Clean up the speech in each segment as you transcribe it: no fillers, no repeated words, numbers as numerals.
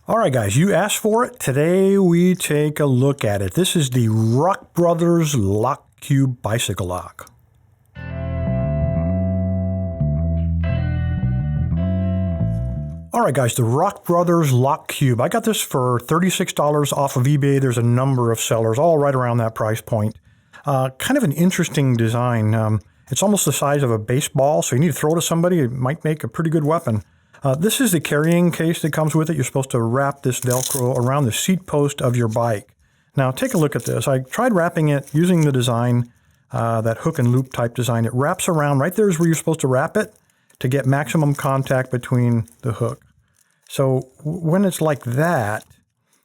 All right, guys, you asked for it. Today we take a look at it. This is the RockBros Lock Cube Bicycle Lock. All right, guys, the RockBros Lock Cube. I got this for $36 off of eBay. There's a number of sellers, all right around that price point. Kind of an interesting design. It's almost the size of a baseball, so you need to throw it to somebody. It might make a pretty good weapon. This is the carrying case that comes with it. You're supposed to wrap this Velcro around the seat post of your bike. Now, take a look at this. I tried wrapping it using the design, that hook and loop type design. It wraps around. Right there is where you're supposed to wrap it to get maximum contact between the hook. So when it's like that,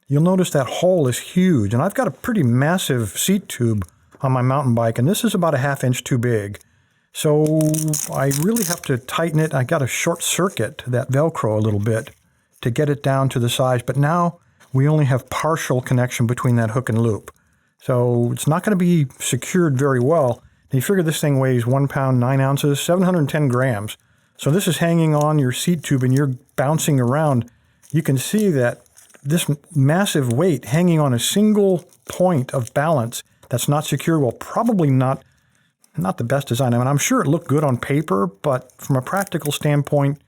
you'll notice that hole is huge. And I've got a pretty massive seat tube on my mountain bike, and this is about a ½ inch too big. So I really have to tighten it. I got to short circuit that Velcro a little bit to get it down to the size. But now we only have partial connection between that hook and loop. So it's not going to be secured very well. And you figure this thing weighs 1 pound, 9 ounces, 710 grams. So this is hanging on your seat tube and you're bouncing around. You can see that this massive weight hanging on a single point of balance that's not secure will probably not the best design. I mean, I'm sure it looked good on paper, but from a practical standpoint,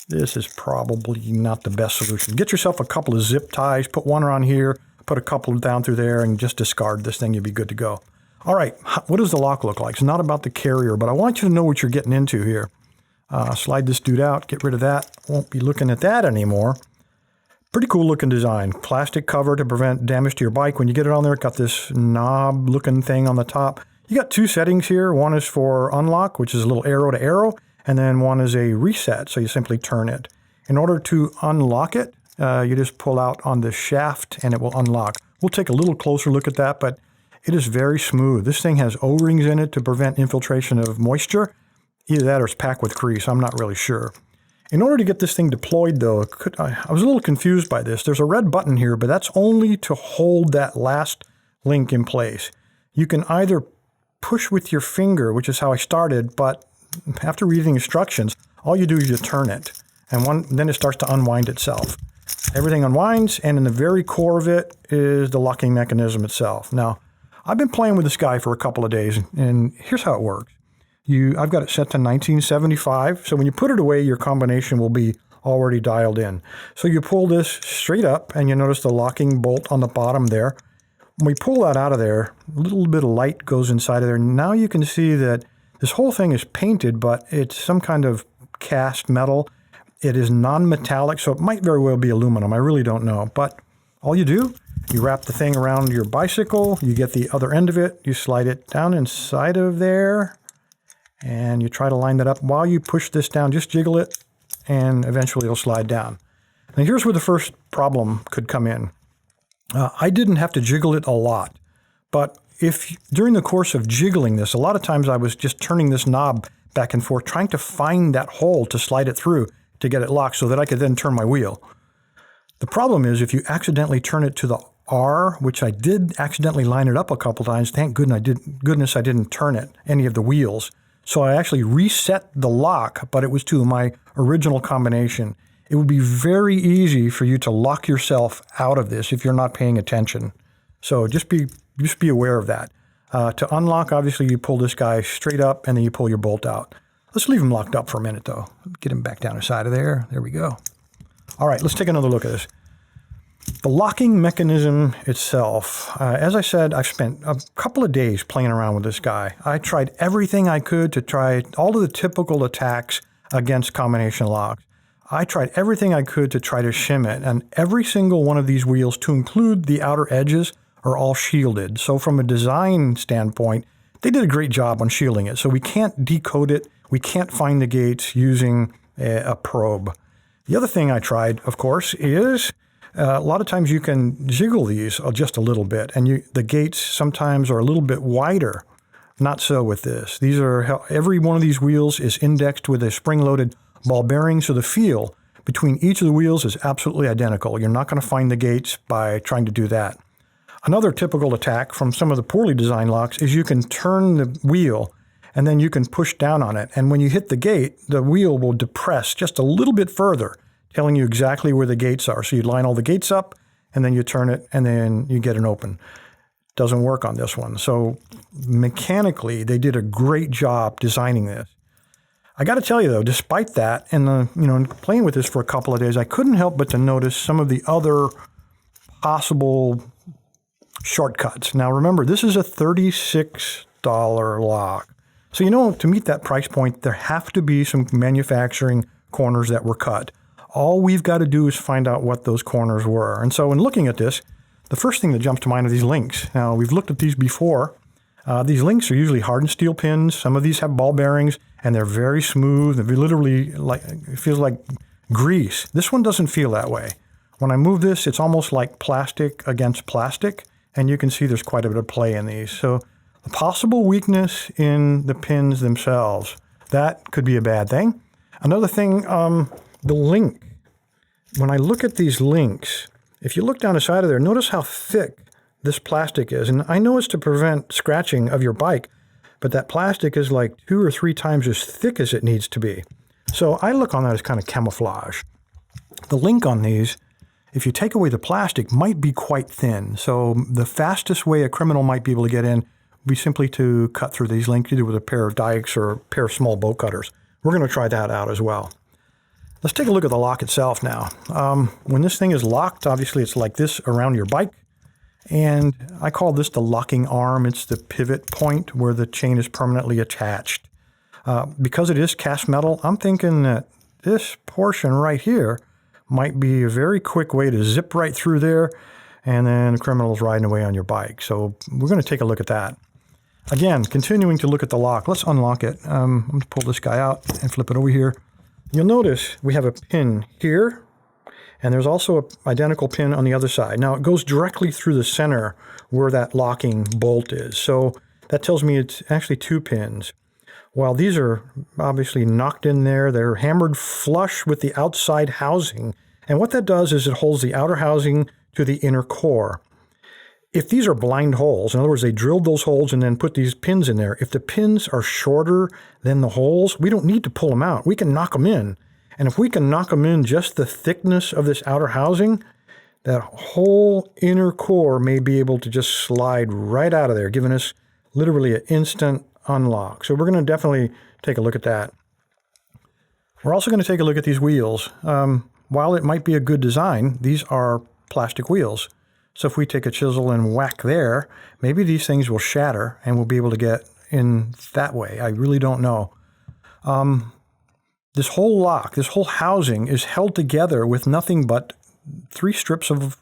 this is probably not the best solution. Get yourself a couple of zip ties, put one around here, put a couple down through there, and just discard this thing. You'll be good to go. All right, what does the lock look like? It's not about the carrier, but I want you to know what you're getting into here. Slide this dude out, get rid of that. Won't be looking at that anymore. Pretty cool looking design. Plastic cover to prevent damage to your bike. When you get it on there, it got this knob looking thing on the top. You got two settings here. One is for unlock, which is a little arrow to arrow, and then one is a reset, so you simply turn it. In order to unlock it, you just pull out on the shaft and it will unlock. We'll take a little closer look at that, but it is very smooth. This thing has O-rings in it to prevent infiltration of moisture. Either that or it's packed with grease. I'm not really sure. In order to get this thing deployed, though, I was a little confused by this. There's a red button here, but that's only to hold that last link in place. You can either push with your finger, which is how I started, but after reading instructions, all you do is you turn it, and then it starts to unwind itself. Everything unwinds, and in the very core of it is the locking mechanism itself. Now, I've been playing with this guy for a couple of days, and here's how it works. I've got it set to 1975, so when you put it away, your combination will be already dialed in. So you pull this straight up, and you notice the locking bolt on the bottom there. When we pull that out of there, a little bit of light goes inside of there. Now you can see that this whole thing is painted, but it's some kind of cast metal. It is non-metallic, so it might very well be aluminum. I really don't know. But all you do, you wrap the thing around your bicycle, you get the other end of it, you slide it down inside of there, and you try to line that up. While you push this down, just jiggle it, and eventually it'll slide down. Now here's where the first problem could come in. I didn't have to jiggle it a lot, but if during the course of jiggling this, a lot of times I was just turning this knob back and forth, trying to find that hole to slide it through to get it locked so that I could then turn my wheel. The problem is if you accidentally turn it to the R, which I did accidentally line it up a couple times, thank goodness I didn't turn it, any of the wheels. So I actually reset the lock, but it was to my original combination. It would be very easy for you to lock yourself out of this if you're not paying attention. So just be aware of that. To unlock, obviously, you pull this guy straight up and then you pull your bolt out. Let's leave him locked up for a minute, though. Get him back down inside of there. There we go. All right, let's take another look at this. The locking mechanism itself, as I said, I've spent a couple of days playing around with this guy. I tried everything I could to try all of the typical attacks against combination locks. I tried everything I could to try to shim it, and every single one of these wheels, to include the outer edges, are all shielded. So from a design standpoint, they did a great job on shielding it. So we can't decode it. We can't find the gates using a probe. The other thing I tried, of course, is a lot of times you can jiggle these just a little bit, and the gates sometimes are a little bit wider. Not so with this. Every one of these wheels is indexed with a spring-loaded ball bearing, so the feel between each of the wheels is absolutely identical. You're not going to find the gates by trying to do that. Another typical attack from some of the poorly designed locks is you can turn the wheel and then you can push down on it. And when you hit the gate, the wheel will depress just a little bit further telling you exactly where the gates are. So you line all the gates up, and then you turn it, and then you get an open. Doesn't work on this one. So mechanically, they did a great job designing this. I got to tell you though, despite that, and playing with this for a couple of days, I couldn't help but to notice some of the other possible shortcuts. Now remember, this is a $36 lock. So to meet that price point, there have to be some manufacturing corners that were cut. All we've got to do is find out what those corners were. And so in looking at this, the first thing that jumps to mind are these links. Now, we've looked at these before. These links are usually hardened steel pins. Some of these have ball bearings, and they're very smooth. They're literally it feels like grease. This one doesn't feel that way. When I move this, it's almost like plastic against plastic, and you can see there's quite a bit of play in these. So the possible weakness in the pins themselves, that could be a bad thing. Another thing, the link. When I look at these links, if you look down the side of there, notice how thick this plastic is. And I know it's to prevent scratching of your bike, but that plastic is like 2 or 3 times as thick as it needs to be. So I look on that as kind of camouflage. The link on these, if you take away the plastic, might be quite thin. So the fastest way a criminal might be able to get in would be simply to cut through these links, either with a pair of dikes or a pair of small bolt cutters. We're going to try that out as well. Let's take a look at the lock itself now. When this thing is locked, obviously it's like this around your bike. And I call this the locking arm. It's the pivot point where the chain is permanently attached. Because it is cast metal, I'm thinking that this portion right here might be a very quick way to zip right through there, and then the criminal's riding away on your bike. So we're going to take a look at that. Again, continuing to look at the lock. Let's unlock it. I'm going to pull this guy out and flip it over here. You'll notice we have a pin here, and there's also an identical pin on the other side. Now, it goes directly through the center where that locking bolt is. So that tells me it's actually 2 pins. While these are obviously knocked in there, they're hammered flush with the outside housing. And what that does is it holds the outer housing to the inner core. If these are blind holes, in other words, they drilled those holes and then put these pins in there, if the pins are shorter than the holes, we don't need to pull them out. We can knock them in. And if we can knock them in just the thickness of this outer housing, that whole inner core may be able to just slide right out of there, giving us literally an instant unlock. So we're going to definitely take a look at that. We're also going to take a look at these wheels. While it might be a good design, these are plastic wheels. So if we take a chisel and whack there, maybe these things will shatter and we'll be able to get in that way. I really don't know. This whole lock, this whole housing is held together with nothing but 3 strips of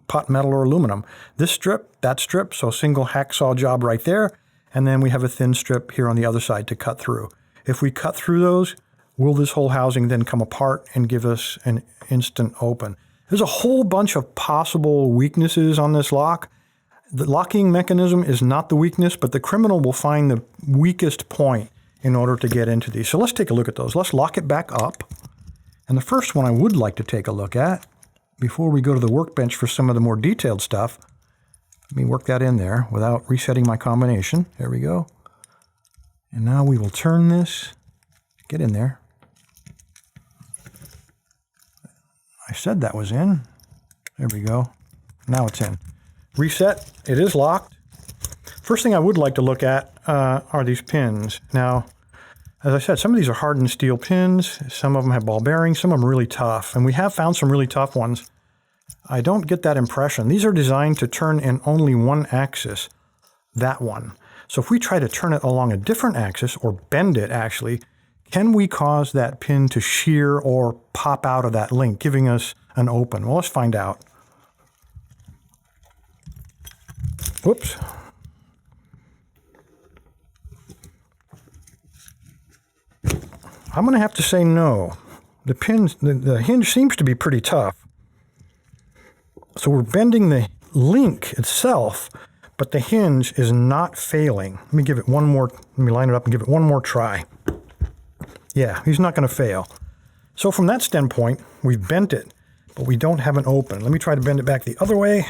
pot metal or aluminum. This strip, that strip, so a single hacksaw job right there. And then we have a thin strip here on the other side to cut through. If we cut through those, will this whole housing then come apart and give us an instant open? There's a whole bunch of possible weaknesses on this lock. The locking mechanism is not the weakness, but the criminal will find the weakest point in order to get into these. So let's take a look at those. Let's lock it back up. And the first one I would like to take a look at, before we go to the workbench for some of the more detailed stuff, let me work that in there without resetting my combination. There we go. And now we will turn this, get in there. I said that was in. There we go. Now it's in. Reset. It is locked. First thing I would like to look at are these pins. Now, as I said, some of these are hardened steel pins. Some of them have ball bearings. Some of them are really tough. And we have found some really tough ones. I don't get that impression. These are designed to turn in only one axis, that one. So if we try to turn it along a different axis, or bend it actually, can we cause that pin to shear or pop out of that link, giving us an open? Well, let's find out. Whoops. I'm going to have to say no. The pins, the hinge seems to be pretty tough. So we're bending the link itself, but the hinge is not failing. Let me give it one more, let me line it up and give it one more try. Yeah, he's not going to fail. So from that standpoint, we've bent it, but we don't have an open. Let me try to bend it back the other way.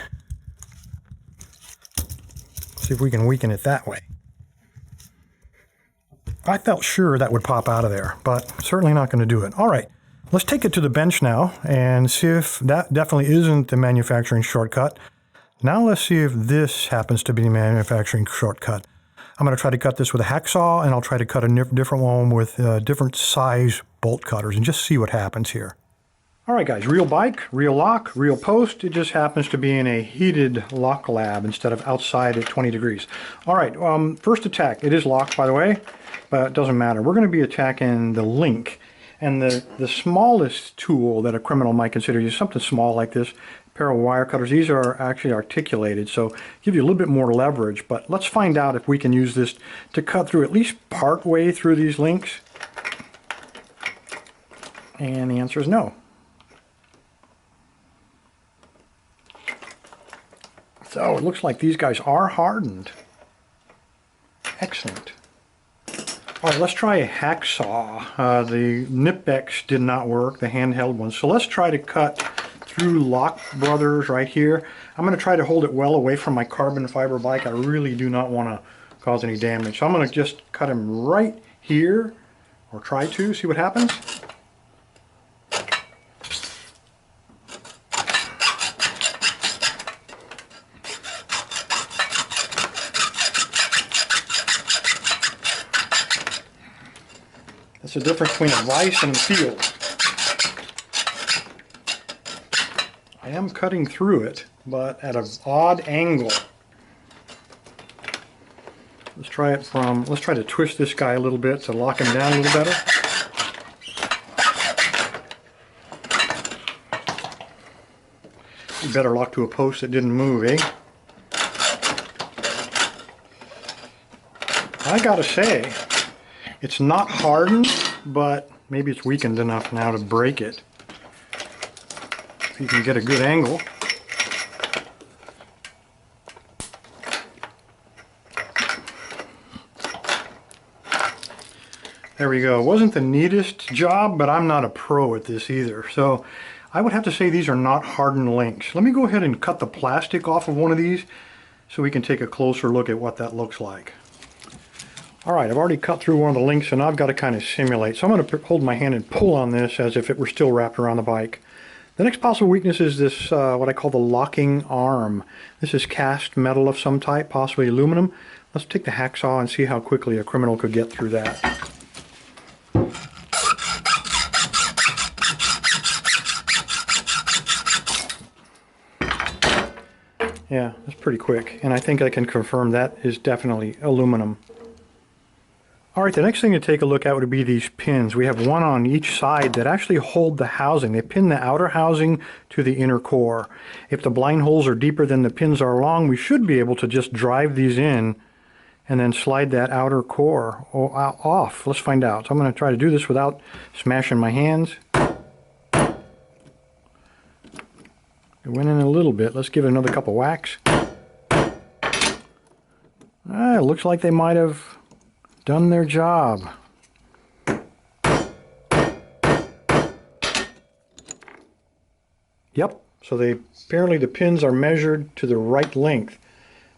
See if we can weaken it that way. I felt sure that would pop out of there, but certainly not going to do it. All right, Let's take it to the bench now and see if that definitely isn't the manufacturing shortcut. Now let's see if this happens to be the manufacturing shortcut. I'm going to try to cut this with a hacksaw, and I'll try to cut a different one with different size bolt cutters and just see what happens here. All right, guys, real bike, real lock, real post. It just happens to be in a heated lock lab instead of outside at 20 degrees. All right, first attack. It is locked, by the way, but it doesn't matter. We're going to be attacking the link. And the smallest tool that a criminal might consider is something small like this, a pair of wire cutters. These are actually articulated, so give you a little bit more leverage. But let's find out if we can use this to cut through at least part way through these links. And the answer is no. So it looks like these guys are hardened. Excellent. All right, let's try a hacksaw. The Nipbex did not work, the handheld one. So let's try to cut through RockBros right here. I'm going to try to hold it well away from my carbon fiber bike. I really do not want to cause any damage. So I'm going to just cut him right here, or try to, see what happens. That's the difference between a vise and a field. I am cutting through it, but at an odd angle. Let's try to twist this guy a little bit to lock him down a little better. You better lock to a post that didn't move, eh? I gotta say, it's not hardened, but maybe it's weakened enough now to break it. If you can get a good angle. There we go. Wasn't the neatest job, but I'm not a pro at this either. So I would have to say these are not hardened links. Let me go ahead and cut the plastic off of one of these so we can take a closer look at what that looks like. All right, I've already cut through one of the links, and I've got to kind of simulate. So I'm going to hold my hand and pull on this as if it were still wrapped around the bike. The next possible weakness is this, what I call the locking arm. This is cast metal of some type, possibly aluminum. Let's take the hacksaw and see how quickly a criminal could get through that. Yeah, that's pretty quick, and I think I can confirm that is definitely aluminum. All right, the next thing to take a look at would be these pins. We have one on each side that actually hold the housing. They pin the outer housing to the inner core. If the blind holes are deeper than the pins are long, we should be able to just drive these in and then slide that outer core off. Let's find out. So I'm going to try to do this without smashing my hands. It went in a little bit. Let's give it another couple whacks. It looks like they might have done their job. Yep, so apparently the pins are measured to the right length.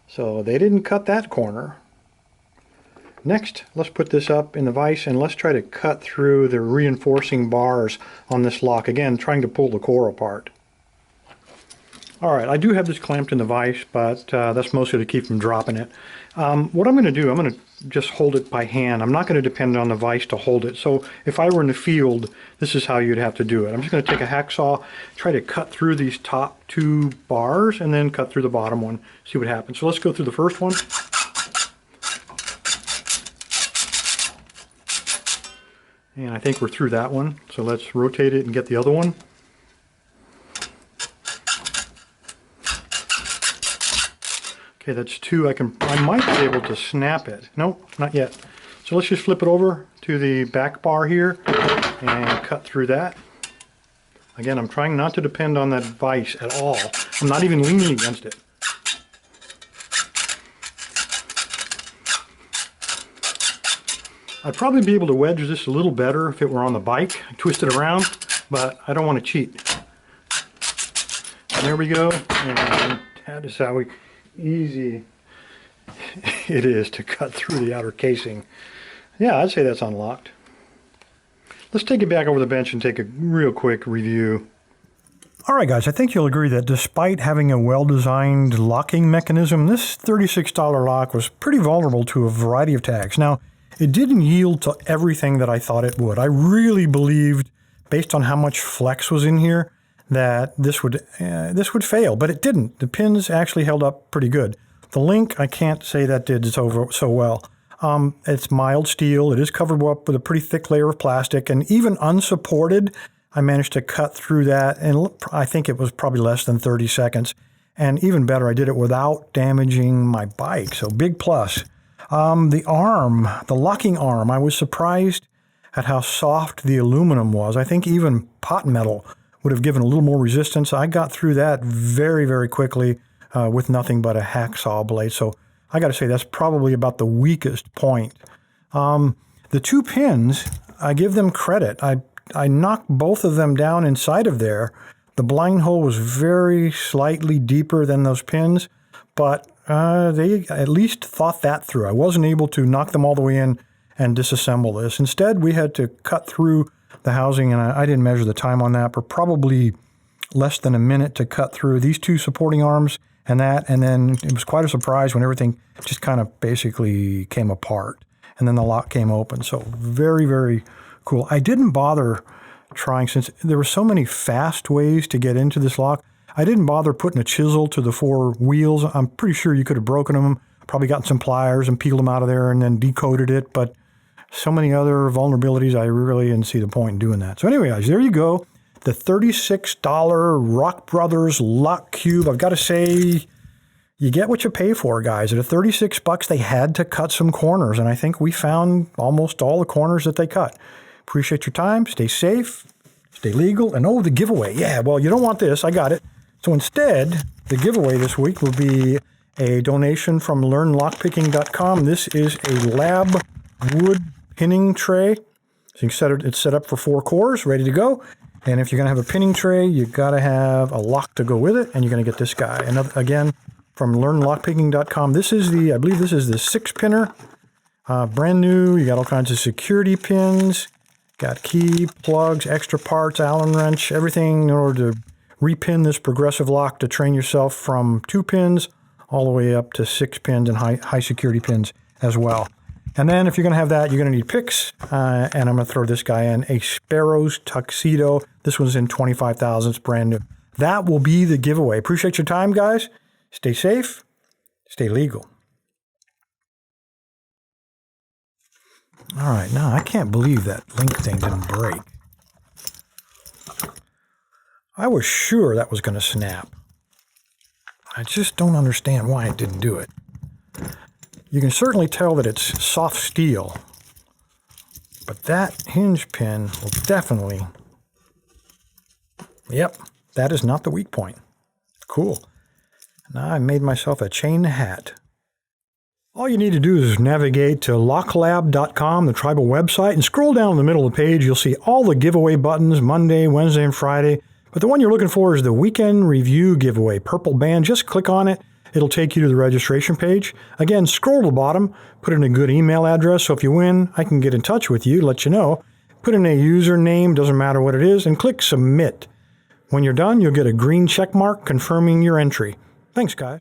So they didn't cut that corner. Next, let's put this up in the vise and let's try to cut through the reinforcing bars on this lock. Again, trying to pull the core apart. All right, I do have this clamped in the vise, but that's mostly to keep from dropping it. What I'm going to do, I'm going to just hold it by hand. I'm not going to depend on the vise to hold it. So if I were in the field, this is how you'd have to do it. I'm just going to take a hacksaw, try to cut through these top two bars, and then cut through the bottom one, see what happens. So let's go through the first one. And I think we're through that one. So let's rotate it and get the other one. Okay, that's two. I might be able to snap it. Nope, not yet. So let's just flip it over to the back bar here and cut through that. Again, I'm trying not to depend on that vise at all. I'm not even leaning against it. I'd probably be able to wedge this a little better if it were on the bike. Twist it around, but I don't want to cheat. And there we go. And that is how easy it is to cut through the outer casing. Yeah, I'd say that's unlocked. let's take it back over the bench and take a real quick review. All right, guys, I think you'll agree that despite having a well-designed locking mechanism, this $36 lock was pretty vulnerable to a variety of tags. Now, it didn't yield to everything that I thought it would. I really believed, based on how much flex was in here, that this would fail, but it didn't. The pins actually held up pretty good. The link, I can't say that did so well. It's mild steel. It is covered up with a pretty thick layer of plastic, and even unsupported, I managed to cut through that, and I think it was probably less than 30 seconds. And even better, I did it without damaging my bike, so big plus. The arm, the locking arm, I was surprised at how soft the aluminum was. I think even pot metal would have given a little more resistance. I got through that very, very quickly with nothing but a hacksaw blade. So I got to say that's probably about the weakest point. The two pins, I give them credit. I knocked both of them down inside of there. The blind hole was very slightly deeper than those pins, but they at least thought that through. I wasn't able to knock them all the way in and disassemble this. Instead, we had to cut through the housing, and I didn't measure the time on that, but probably less than a minute to cut through these two supporting arms and that, and then it was quite a surprise when everything just kind of basically came apart, and then the lock came open. So very, very cool. I didn't bother trying, since there were so many fast ways to get into this lock, I didn't bother putting a chisel to the four wheels. I'm pretty sure you could have broken them, probably gotten some pliers and peeled them out of there and then decoded it, but so many other vulnerabilities, I really didn't see the point in doing that. So anyway, guys, there you go. The $36 RockBros Lock Cube. I've got to say, you get what you pay for, guys. At a $36, they had to cut some corners, and I think we found almost all the corners that they cut. Appreciate your time. Stay safe. Stay legal. And oh, the giveaway. Yeah, well, you don't want this. I got it. So instead, the giveaway this week will be a donation from learnlockpicking.com. This is a lab wood pinning tray. So it's set up for 4 cores, ready to go. And if you're going to have a pinning tray, you've got to have a lock to go with it, and you're going to get this guy. Another, again, from learnlockpicking.com. This is I believe this is the 6-pinner. Brand new. You got all kinds of security pins. Got key, plugs, extra parts, Allen wrench, everything in order to repin this progressive lock to train yourself from 2 pins all the way up to 6 pins and high security pins as well. And then if you're going to have that, you're going to need picks. And I'm going to throw this guy in, a Sparrow's Tuxedo. This one's in 25 thousandths, brand new. That will be the giveaway. Appreciate your time, guys. Stay safe. Stay legal. All right, now I can't believe that link thing didn't break. I was sure that was going to snap. I just don't understand why it didn't do it. You can certainly tell that it's soft steel, but that hinge pin will definitely... Yep, that is not the weak point. Cool. Now I made myself a chain hat. All you need to do is navigate to locklab.com, the tribal website, and scroll down in the middle of the page. You'll see all the giveaway buttons, Monday, Wednesday, and Friday. But the one you're looking for is the weekend review giveaway, purple band. Just click on it. It'll take you to the registration page. Again, scroll to the bottom, put in a good email address, so if you win, I can get in touch with you, let you know. Put in a username, doesn't matter what it is, and click submit. When you're done, you'll get a green check mark confirming your entry. Thanks, guys.